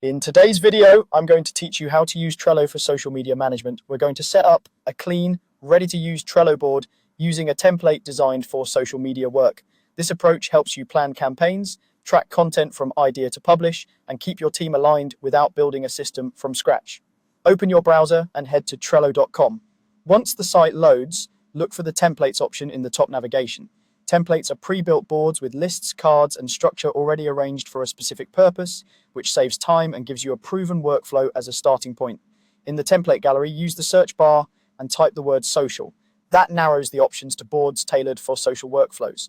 In today's video, I'm going to teach you how to use Trello for social media management. We're going to set up a clean, ready-to-use Trello board using a template designed for social media work. This approach helps you plan campaigns, track content from idea to publish, and keep your team aligned without building a system from scratch. Open your browser and head to Trello.com. Once the site loads, look for the templates option in the top navigation. Templates are pre-built boards with lists, cards, and structure already arranged for a specific purpose, which saves time and gives you a proven workflow as a starting point. In the template gallery, use the search bar and type the word social. That narrows the options to boards tailored for social workflows.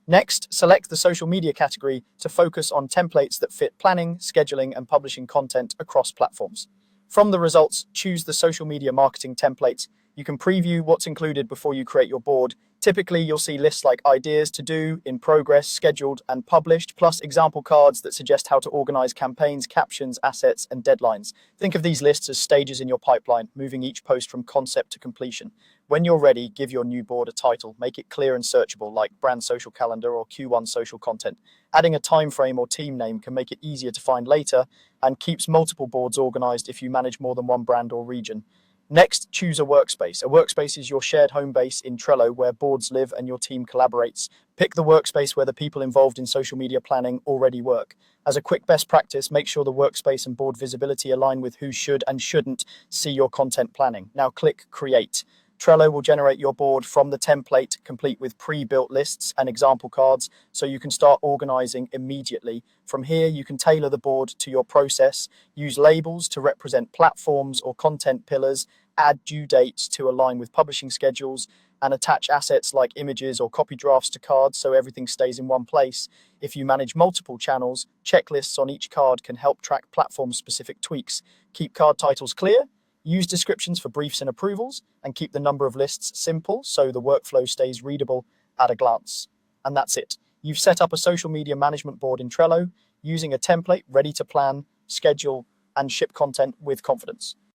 Next, select the social media category to focus on templates that fit planning, scheduling, and publishing content across platforms. From the results, choose the social media marketing template. You can preview what's included before you create your board. Typically, you'll see lists like ideas to do, in progress, scheduled, and published, plus example cards that suggest how to organize campaigns, captions, assets, and deadlines. Think of these lists as stages in your pipeline, moving each post from concept to completion. When you're ready, give your new board a title. Make it clear and searchable, like Brand Social Calendar or Q1 Social Content. Adding a time frame or team name can make it easier to find later and keeps multiple boards organized if you manage more than one brand or region. Next, choose a workspace. A workspace is your shared home base in Trello where boards live and your team collaborates. Pick the workspace where the people involved in social media planning already work. As a quick best practice, make sure the workspace and board visibility align with who should and shouldn't see your content planning. Now click Create. Trello will generate your board from the template, complete with pre-built lists and example cards, so you can start organizing immediately. From here, you can tailor the board to your process, use labels to represent platforms or content pillars, add due dates to align with publishing schedules, and attach assets like images or copy drafts to cards so everything stays in one place. If you manage multiple channels, checklists on each card can help track platform-specific tweaks. Keep card titles clear, use descriptions for briefs and approvals, and keep the number of lists simple so the workflow stays readable at a glance. And that's it. You've set up a social media management board in Trello using a template ready to plan, schedule, and ship content with confidence.